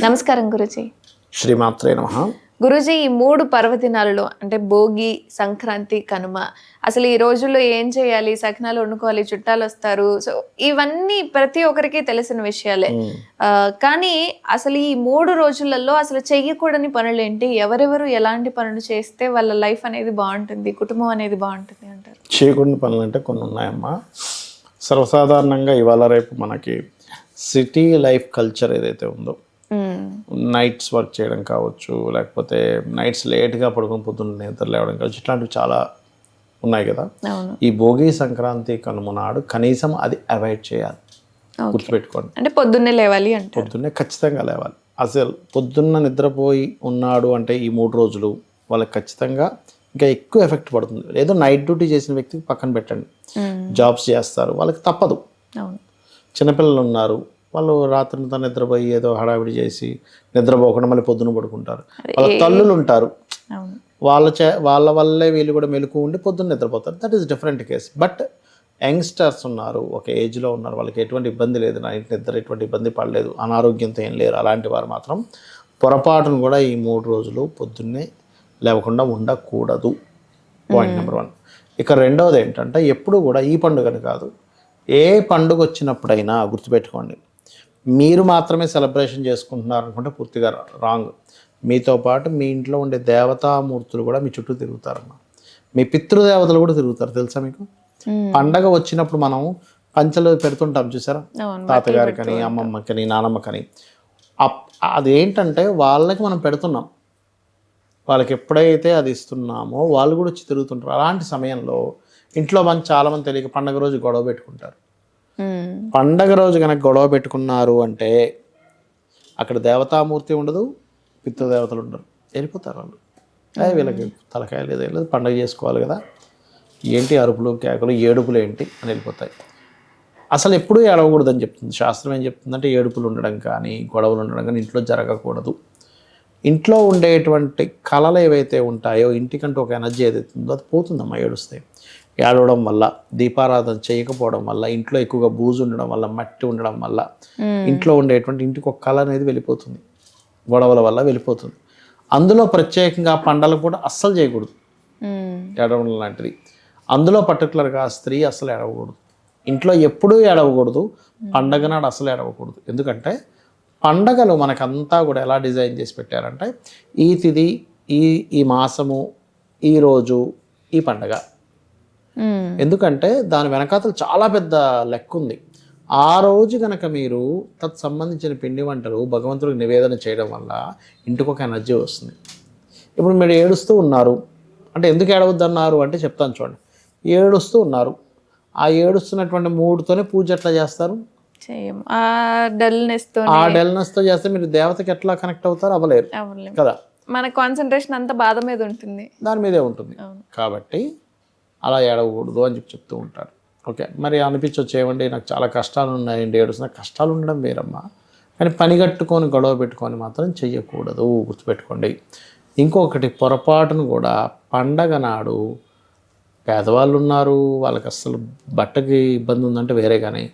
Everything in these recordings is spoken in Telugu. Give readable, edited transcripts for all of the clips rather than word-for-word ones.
నమస్కారం గురుజీ. శ్రీమాత్రే నమః. గురుజీ, ఈ 3 పర్వదినాలలో అంటే భోగి, సంక్రాంతి, కనుమ, అసలు ఈ రోజుల్లో ఏం చేయాలి? సకినాలు వండుకోవాలి, చుట్టాలు వస్తారు. సో ఇవన్నీ ప్రతి ఒక్కరికి తెలిసిన విషయాలే. కానీ అసలు ఈ 3 రోజులలో అసలు చెయ్యకూడని పనులు ఏంటి? ఎవరెవరు ఎలాంటి పనులు చేస్తే వాళ్ళ లైఫ్ అనేది బాగుంటుంది, కుటుంబం అనేది బాగుంటుంది అంటారు? చేయకూడని పనులు అంటే కొన్ని ఉన్నాయమ్మా. సర్వసాధారణంగా ఇవాళ రేపు మనకి సిటీ లైఫ్ కల్చర్ ఏదైతే ఉందో, నైట్స్ వర్క్ చేయడం కావచ్చు, లేకపోతే నైట్స్ లేట్గా పడుకొని పొద్దున్న నిద్ర లేవడం కావచ్చు, ఇట్లాంటివి చాలా ఉన్నాయి కదా. ఈ భోగి, సంక్రాంతి, కనుమ నాడు కనీసం అది అవాయిడ్ చేయాలి. గుర్తుపెట్టుకోండి. అంటే పొద్దున్నే లేవాలి అంటే పొద్దున్నే ఖచ్చితంగా లేవాలి. అసలు పొద్దున్న నిద్రపోయి ఉన్నాడు అంటే ఈ 3 రోజులు వాళ్ళకి ఖచ్చితంగా ఇంకా ఎక్కువ ఎఫెక్ట్ పడుతుంది. ఏదో నైట్ డ్యూటీ చేసిన వ్యక్తికి పక్కన పెట్టండి, జాబ్స్ చేస్తారు, వాళ్ళకి తప్పదు. చిన్నపిల్లలు ఉన్నారు, వాళ్ళు రాత్రంతా నిద్రపోయి ఏదో హడావిడి చేసి నిద్రపోకుండా మళ్ళీ పొద్దున పడుకుంటారు. వాళ్ళ తల్లులు ఉంటారు, వాళ్ళ వల్లే వీళ్ళు కూడా మెలకు ఉండి పొద్దున్న నిద్రపోతారు. That is different case. But youngsters ఉన్నారు, ఒక ఏజ్లో ఉన్నారు, వాళ్ళకి ఎటువంటి ఇబ్బంది లేదు, నైట్ నిద్ర ఎటువంటి ఇబ్బంది పడలేదు, అనారోగ్యంతో ఏం లేరు, అలాంటి వారు మాత్రం పొరపాటును కూడా ఈ 3 రోజులు పొద్దున్నే లేవకుండా ఉండకూడదు. Point number 1. ఇక రెండవది ఏంటంటే, ఎప్పుడు కూడా ఈ పండుగని కాదు, ఏ పండుగ వచ్చినప్పుడైనా గుర్తుపెట్టుకోండి, మీరు మాత్రమే సెలబ్రేషన్ చేసుకుంటున్నారు అనుకుంటే పూర్తిగా రాంగ్. మీతో పాటు మీ ఇంట్లో ఉండే దేవతామూర్తులు కూడా మీ చుట్టూ తిరుగుతారమ్మా. మీ పితృదేవతలు కూడా తిరుగుతారు, తెలుసా మీకు? పండగ వచ్చినప్పుడు మనం పంచలు పెడుతుంటాం చూసారా, తాతగారికని, అమ్మమ్మకని, నానమ్మకని. అదేంటంటే వాళ్ళకి మనం పెడుతున్నాం, వాళ్ళకి ఎప్పుడైతే అది ఇస్తున్నామో వాళ్ళు కూడా వచ్చి తిరుగుతుంటారు. అలాంటి సమయంలో ఇంట్లో చాలామంది తెలియక పండగ రోజు గొడవ పెట్టుకుంటారు. పండగ రోజు కనుక గొడవ పెట్టుకున్నారు అంటే అక్కడ దేవతామూర్తి ఉండదు, పితృదేవతలు ఉండరు, వెళ్ళిపోతారు వాళ్ళు. వీళ్ళకి తలకాయ లేదు, పండగ చేసుకోవాలి కదా, ఏంటి అరుపులు కేకలు ఏడుపులు ఏంటి అని వెళ్ళిపోతాయి. అసలు ఎప్పుడూ ఏడవకూడదని చెప్తుంది శాస్త్రం. ఏం చెప్తుందంటే ఏడుపులు ఉండడం కానీ గొడవలు ఉండడం కానీ ఇంట్లో జరగకూడదు. ఇంట్లో ఉండేటువంటి కళలు ఏవైతే ఉంటాయో, ఇంటికంటూ ఒక ఎనర్జీ ఏదైతే ఉందో అది పోతుందమ్మా ఏడుస్తాయి. ఏడవడం వల్ల, దీపారాధన చేయకపోవడం వల్ల, ఇంట్లో ఎక్కువగా బూజు ఉండడం వల్ల, మట్టి ఉండడం వల్ల ఇంట్లో ఉండేటువంటి ఇంటికి ఒక కళ అనేది వెళ్ళిపోతుంది, గొడవల వల్ల వెళ్ళిపోతుంది. అందులో ప్రత్యేకంగా పండగలు కూడా అస్సలు చేయకూడదు, ఏడవడం లాంటిది. అందులో పర్టికులర్గా స్త్రీ అస్సలు ఏడవకూడదు, ఇంట్లో ఎప్పుడూ ఏడవకూడదు, పండగ నాడు అస్సలు ఏడవకూడదు. ఎందుకంటే పండగలు మనకంతా కూడా ఎలా డిజైన్ చేసి పెట్టారంటే, ఈ తిథి, ఈ మాసము, ఈ రోజు, ఈ పండగ. ఎందుకంటే దాని వెనకాతలు చాలా పెద్ద లెక్క ఉంది. ఆ రోజు కనుక మీరు సంబంధించిన పిండి వంటలు భగవంతుడికి నివేదన చేయడం వల్ల ఇంటికి ఒక ఎనర్జీ వస్తుంది. ఇప్పుడు మీరు ఏడుస్తూ ఉన్నారు అంటే, ఎందుకు ఏడవద్దన్నారు అంటే చెప్తాను చూడండి. ఏడుస్తూ ఉన్నారు, ఆ ఏడుస్తున్నటువంటి మూడుతోనే పూజ ఎట్లా చేస్తారు? ఆ డల్నెస్తో చేస్తే మీరు దేవతకి ఎట్లా కనెక్ట్ అవుతారు? అవ్వలేరు కదా. మన కాన్సన్ట్రేషన్ అంతా బాధ మీద ఉంటుంది, దాని మీదే ఉంటుంది. కాబట్టి అలా ఏడవకూడదు అని చెప్తూ ఉంటారు. ఓకే, మరి అనిపించవచ్చు, ఏమండి నాకు చాలా కష్టాలు ఉన్నాయండి, ఏడుస్తున్నా. కష్టాలు ఉండడం వేరమ్మా, కానీ పని కట్టుకొని గొడవ పెట్టుకొని మాత్రం చెయ్యకూడదు, గుర్తుపెట్టుకోండి. ఇంకొకటి, పొరపాటును కూడా పండగ నాడు పేదవాళ్ళు ఉన్నారు, వాళ్ళకి అస్సలు బట్టకి ఇబ్బంది ఉందంటే వేరే, కానీ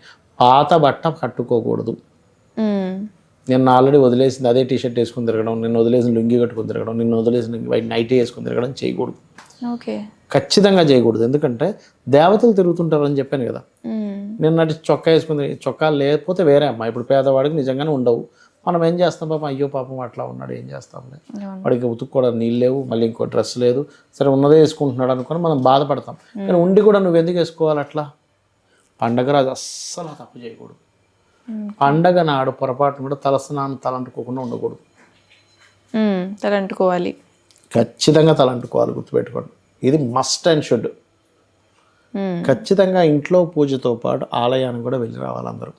పాత బట్ట కట్టుకోకూడదు. నిన్న ఆల్రెడీ వదిలేసింది అదే టీషర్ట్ వేసుకుని తిరగడం, నిన్న వదిలేసిన లుంగి కట్టుకుని తిరగడం, నిన్న వదిలేసిన వైట్ నైటీ వేసుకుని తిరగడం చేయకూడదు. ఖచ్చితంగా చేయకూడదు. ఎందుకంటే దేవతలు తిరుగుతుంటారని చెప్పాను కదా. నిన్నటి చొక్కా వేసుకుని, చొక్కా లేకపోతే వేరే అమ్మా. ఇప్పుడు పేదవాడికి నిజంగానే ఉండవు, మనం ఏం చేస్తాం పాపం, అయ్యో పాపం అట్లా ఉన్నాడు ఏం చేస్తాంలే, వాడికి ఉతుక్కోవడం నీళ్ళు లేవు, మళ్ళీ ఇంకో డ్రెస్ లేదు, సరే ఉన్నదే వేసుకుంటున్నాడు అనుకుని మనం బాధపడతాం. కానీ ఉండి కూడా నువ్వు ఎందుకు వేసుకోవాలి అట్లా? పండగ రాజు అస్సలు తప్పు చేయకూడదు. పండగ నాడు పొరపాటును కూడా తలస్నానం తలంటుకోకుండా ఉండకూడదు, తలంటుకోవాలి, ఖచ్చితంగా తలంటుకోవాలి, గుర్తుపెట్టుకోండి. ఇది మస్ట్ అండ్ షుడ్. ఖచ్చితంగా ఇంట్లో పూజతో పాటు ఆలయానికి కూడా వెళ్ళి రావాలి అందరూ.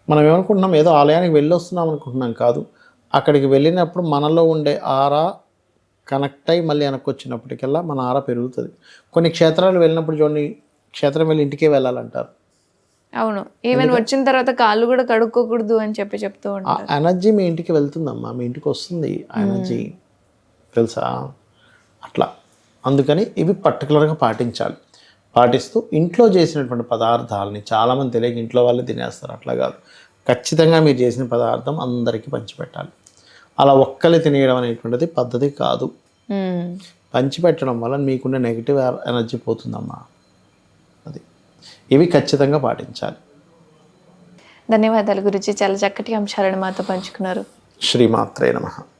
మనం ఏమనుకుంటున్నాం, ఏదో ఆలయానికి వెళ్ళి వస్తున్నాం అనుకుంటున్నాం, కాదు. అక్కడికి వెళ్ళినప్పుడు మనలో ఉండే ఆరా కనెక్ట్ అయ్యి మళ్ళీ వెనక్కి వచ్చినప్పటికల్లా మన ఆరా పెరుగుతుంది. కొన్ని క్షేత్రాలు వెళ్ళినప్పుడు చూడండి, క్షేత్రం వెళ్ళి ఇంటికే వెళ్ళాలంటారు. అవును, ఈవెన్ వచ్చిన తర్వాత కాళ్ళు కూడా కడుక్కోకూడదు అని చెప్తూ ఉంటారు. ఆ ఎనర్జీ మీ ఇంటికి వెళ్తుందమ్మా, మీ ఇంటికి వస్తుంది ఆ ఎనర్జీ, తెలుసా? అట్లా అందుకని ఇవి పర్టికులర్గా పాటించాలి. పాటిస్తూ ఇంట్లో చేసినటువంటి పదార్థాలని చాలామంది తెలియక ఇంట్లో వాళ్ళే తినేస్తారు. అట్లా కాదు, ఖచ్చితంగా మీరు చేసిన పదార్థం అందరికీ పంచిపెట్టాలి. అలా ఒక్కరు తినేయడం అనేటువంటిది పద్ధతి కాదు. పంచిపెట్టడం వల్ల మీకున్న నెగిటివ్ ఎనర్జీ పోతుందమ్మా. అది ఇవి ఖచ్చితంగా పాటించాలి. ధన్యవాదాలు గురుజీ, చాలా చక్కటి అంశాలను మాతో పంచుకున్నారు. శ్రీమాత్రే నమః.